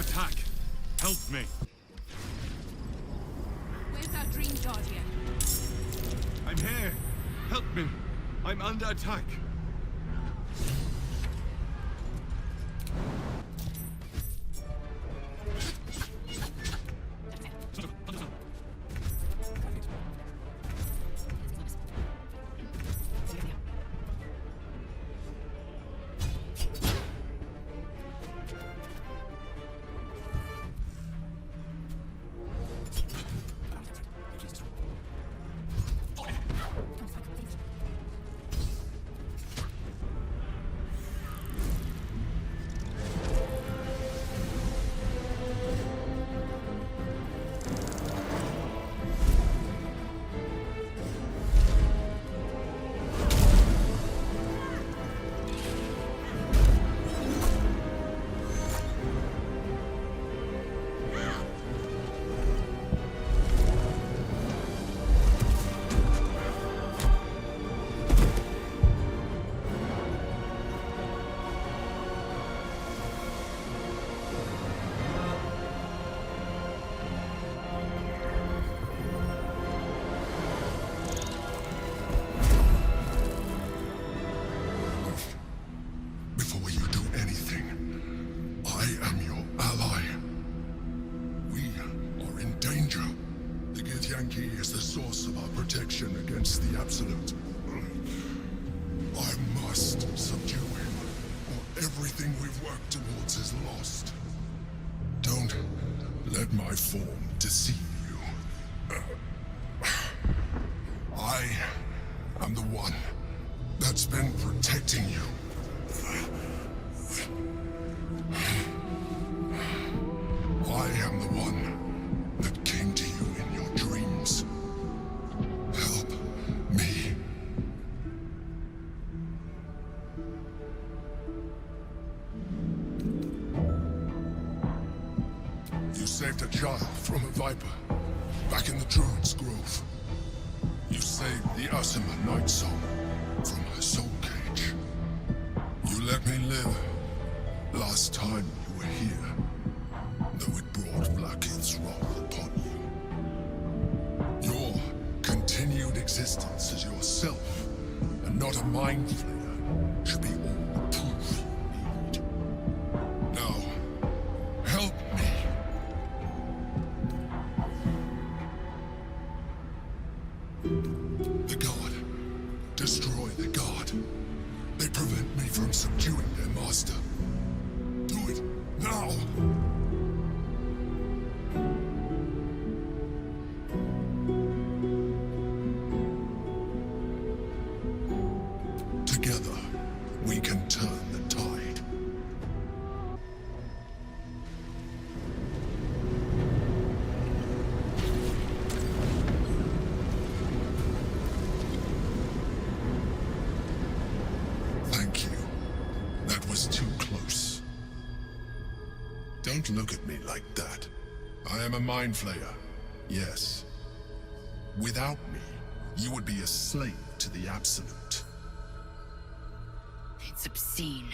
attack. Help me. Where's our dream guardian? I'm here. Help me. I'm under attack. Before you do anything, I am your ally. We are in danger. The Githyanki is the source of our protection against the Absolute. I must subdue him, or everything we've worked towards is lost. Don't let my form deceive you. I am the one that's been protecting you. I am the one that came to you in your dreams. Help me. You saved a child from a viper, back in the Druid's Grove. You saved the Asima Night Song from her soul cage. You let me live last time you were here, though it brought Blackith's wrath upon you. Your continued existence as yourself, and not a mind flayer, should be all the proof you need. Now, help me. The Guard. Destroy the Guard. They prevent me from subduing their master. Do it now! Together, we can turn the tide. Thank you. That was too close. Don't look at me like that. I am a mind flayer, yes. Without me, you would be a slave to the Absolute. It's obscene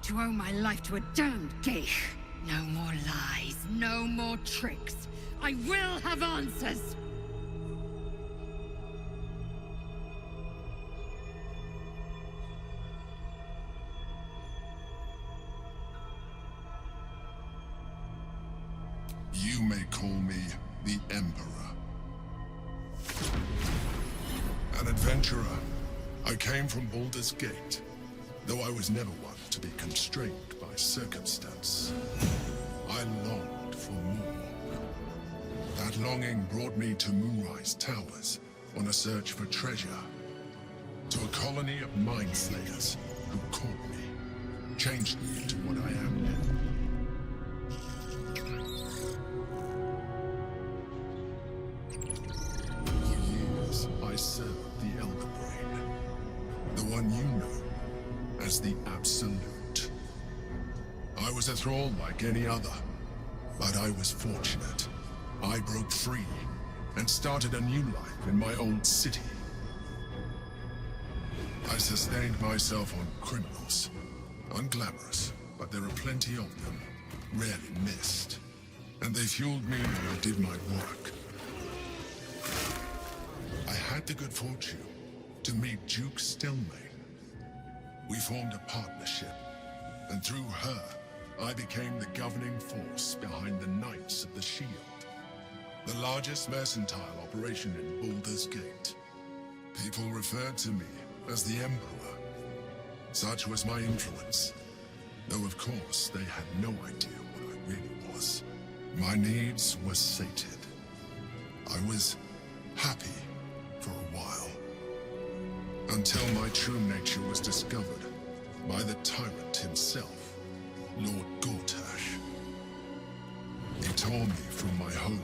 to owe my life to a damned geich. No more lies, no more tricks. I will have answers! You may call me the Emperor. An adventurer. I came from Baldur's Gate, though I was never one to be constrained by circumstance. I longed for more. That longing brought me to Moonrise Towers on a search for treasure. To a colony of mind slayers who caught me, changed me into what I am now. I served the Elder Brain, the one you know as the Absolute. I was a thrall like any other, but I was fortunate. I broke free and started a new life in my old city. I sustained myself on criminals. Unglamorous, but there are plenty of them. rarely missed, and they fueled me when I did my work. I had the good fortune to meet Duke Stillmain. We formed a partnership, and through her, I became the governing force behind the Knights of the Shield, the largest mercantile operation in Baldur's Gate. People referred to me as the Emperor. Such was my influence, though of course they had no idea what I really was. My needs were sated. I was happy for a while, until my true nature was discovered by the tyrant himself, Lord Gortash. He tore me from my home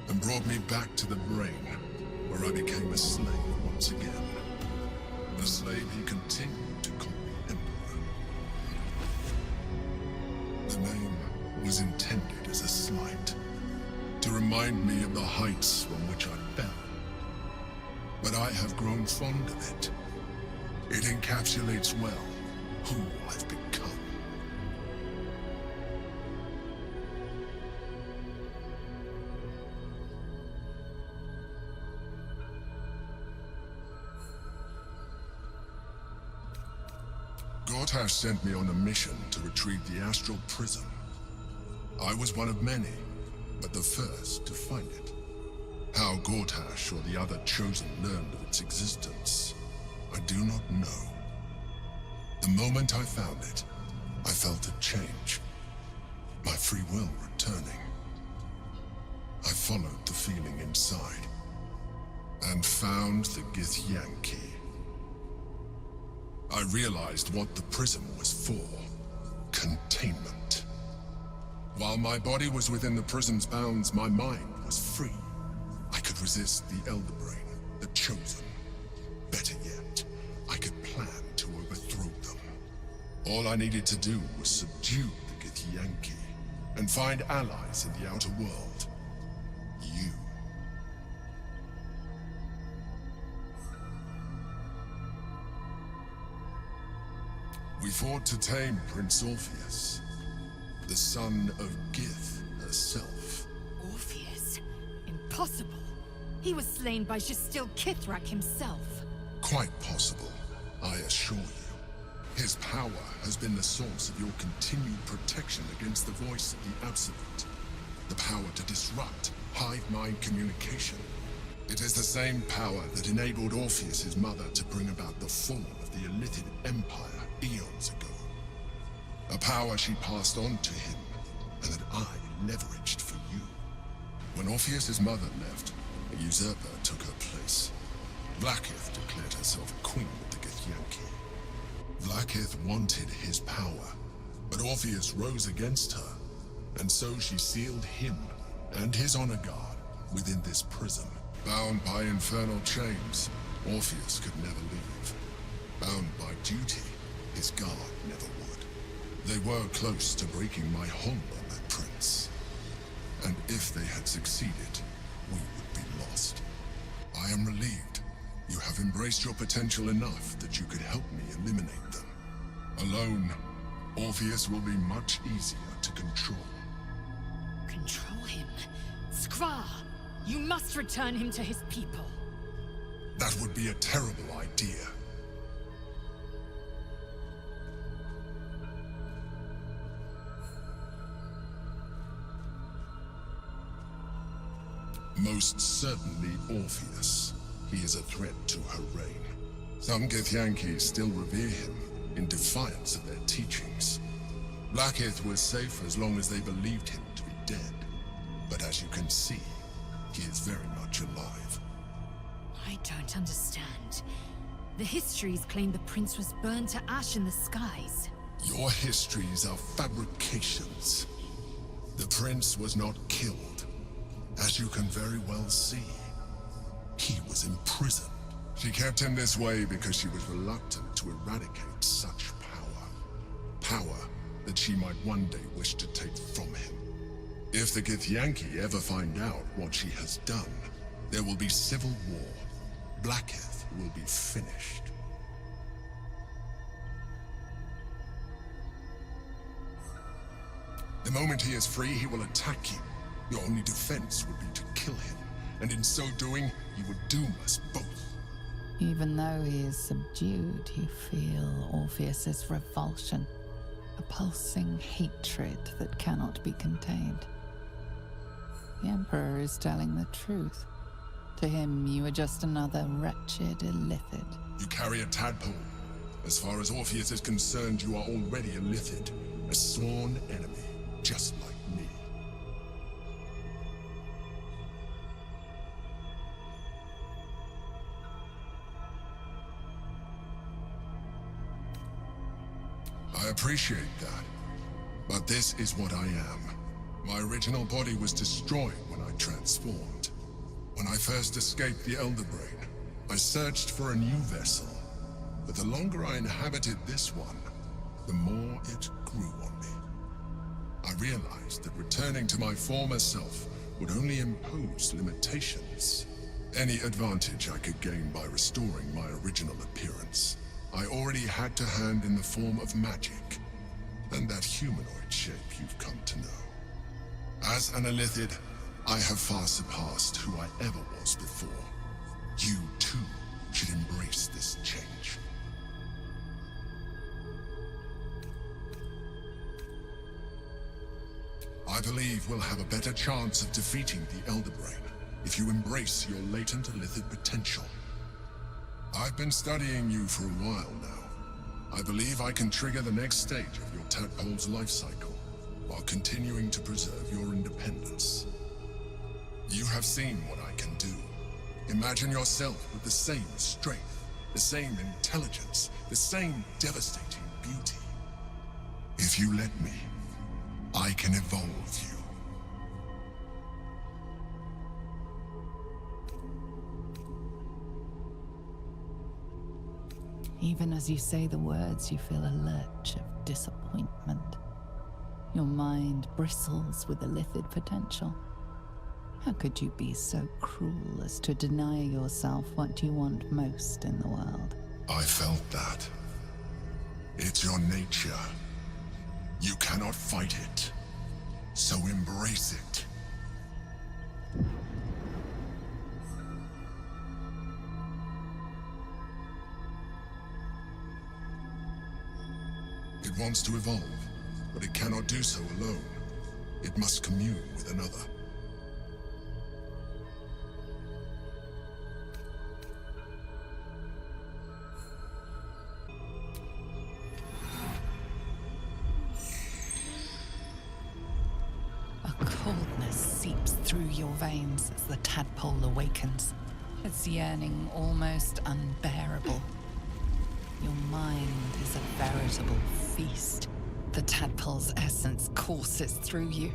and brought me back to the brain, where I became a slave once again. A slave he continued to call me Emperor. The name was intended as a slight, to remind me of the heights from which I fell. But I have grown fond of it. It encapsulates well who I've become. Gortash sent me on a mission to retrieve the astral prism. I was one of many, but the first to find it. How Gortash or the other chosen learned of its existence, I do not know. The moment I found it, I felt a change, my free will returning. I followed the feeling inside, and found the Githyanki. I realized what the prism was for: containment. While my body was within the prism's bounds, my mind was free. I could resist the Elder Brain, the Chosen. Better yet, I could plan to overthrow them. All I needed to do was subdue the Githyanki and find allies in the outer world. You. We fought to tame Prince Orpheus, the son of Gith herself. Orpheus? Impossible. He was slain by Justil Kithrak himself. Quite possible, I assure you. His power has been the source of your continued protection against the voice of the Absolute. The power to disrupt hive mind communication. It is the same power that enabled Orpheus's mother to bring about the fall of the Illithid Empire eons ago. A power she passed on to him, and that I leveraged for you. When Orpheus's mother left, a usurper took her place. Blackith declared herself queen of the Githyanki. Blackith wanted his power, but Orpheus rose against her, and so she sealed him and his honor guard within this prism. Bound by infernal chains, Orpheus could never leave. Bound by duty, his guard never would. They were close to breaking my hold on that prince. And if they had succeeded, we would be lost. I am relieved. You have embraced your potential enough that you could help me eliminate them. Alone, Orpheus will be much easier to control. Control him? Skrar! You must return him to his people. That would be a terrible idea. Most certainly Orpheus. He is a threat to her reign. Some Githyanki still revere him, in defiance of their teachings. Blackith was safe as long as they believed him to be dead. But as you can see, he is very much alive. I don't understand. The histories claim the prince was burned to ash in the skies. Your histories are fabrications. The prince was not killed. As you can very well see, he was imprisoned. She kept him this way because she was reluctant to eradicate such power. Power that she might one day wish to take from him. If the Githyanki ever find out what she has done, there will be civil war. Blackith will be finished. The moment he is free, he will attack you. Your only defense would be to kill him, and in so doing, you would doom us both. Even though he is subdued, you feel Orpheus's revulsion, a pulsing hatred that cannot be contained. The Emperor is telling the truth. To him, you are just another wretched illithid. You carry a tadpole. As far as Orpheus is concerned, you are already a illithid, a sworn enemy, just like me. I appreciate that, but this is what I am. My original body was destroyed when I transformed. When I first escaped the Elder Brain, I searched for a new vessel, but the longer I inhabited this one, the more it grew on me. I realized that returning to my former self would only impose limitations. Any advantage I could gain by restoring my original appearance, I already had to hand in the form of magic, and that humanoid shape you've come to know. As an illithid, I have far surpassed who I ever was before. You, too, should embrace this change. I believe we'll have a better chance of defeating the Elder Brain if you embrace your latent illithid potential. I've been studying you for a while now. I believe I can trigger the next stage of your tadpole's life cycle, while continuing to preserve your independence. You have seen what I can do. Imagine yourself with the same strength, the same intelligence, the same devastating beauty. If you let me, I can evolve you. Even as you say the words, you feel a lurch of disappointment. Your mind bristles with illithid potential. How could you be so cruel as to deny yourself what you want most in the world? I felt that. It's your nature. You cannot fight it, so embrace it. It wants to evolve, but it cannot do so alone. It must commune with another. A coldness seeps through your veins as the tadpole awakens, its yearning almost unbearable. Your mind is a veritable feast. The tadpole's essence courses through you.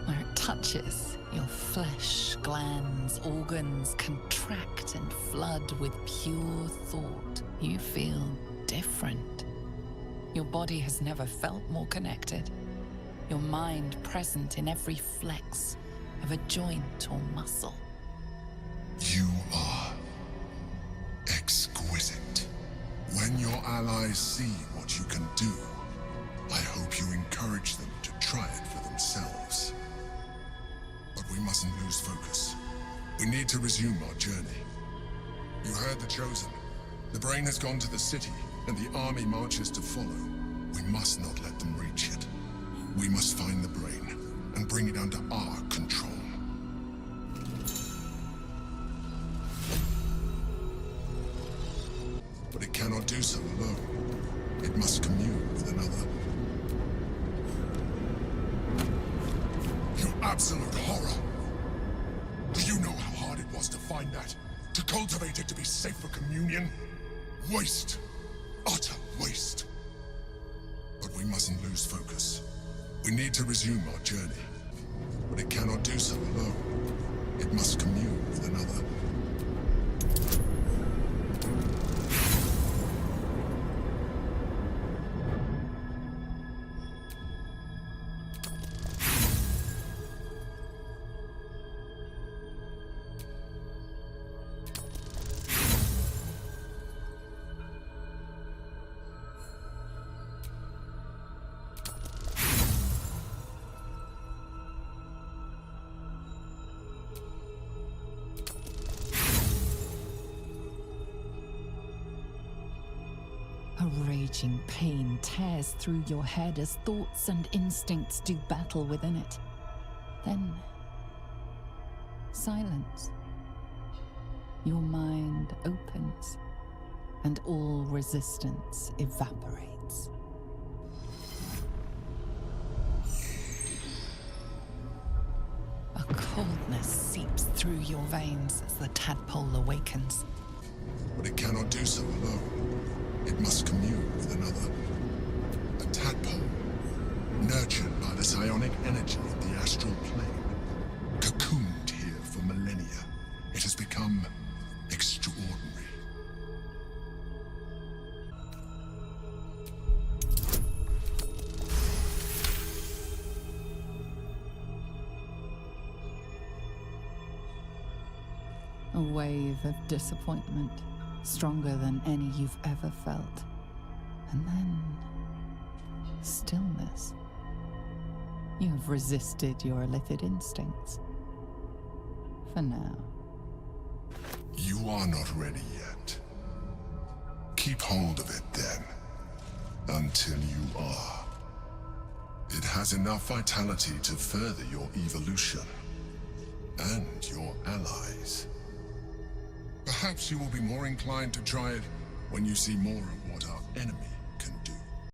Where it touches, your flesh, glands, organs contract and flood with pure thought. You feel different. Your body has never felt more connected. Your mind present in every flex of a joint or muscle. You are exquisite. When your allies see what you can do, I hope you encourage them to try it for themselves. But we mustn't lose focus. We need to resume our journey. You heard the Chosen. The Brain has gone to the city, and the army marches to follow. We must not let them reach it. We must find the Brain, and bring it under our control. But it cannot do so alone. It must commune with another. You absolute horror! Do you know how hard it was to find that? To cultivate it to be safe for communion? Waste! Utter waste! But we mustn't lose focus. We need to resume our journey. But it cannot do so alone. It must commune with another. A raging pain tears through your head as thoughts and instincts do battle within it. Then, silence. Your mind opens, and all resistance evaporates. A coldness seeps through your veins as the tadpole awakens. But it cannot do so alone. It must commune with another. A tadpole, nurtured by the psionic energy of the astral plane. Cocooned here for millennia, it has become extraordinary. A wave of disappointment, stronger than any you've ever felt. And then, stillness. You have resisted your illithid instincts. For now. You are not ready yet. Keep hold of it then, until you are. It has enough vitality to further your evolution, and your allies. Perhaps you will be more inclined to try it when you see more of what our enemy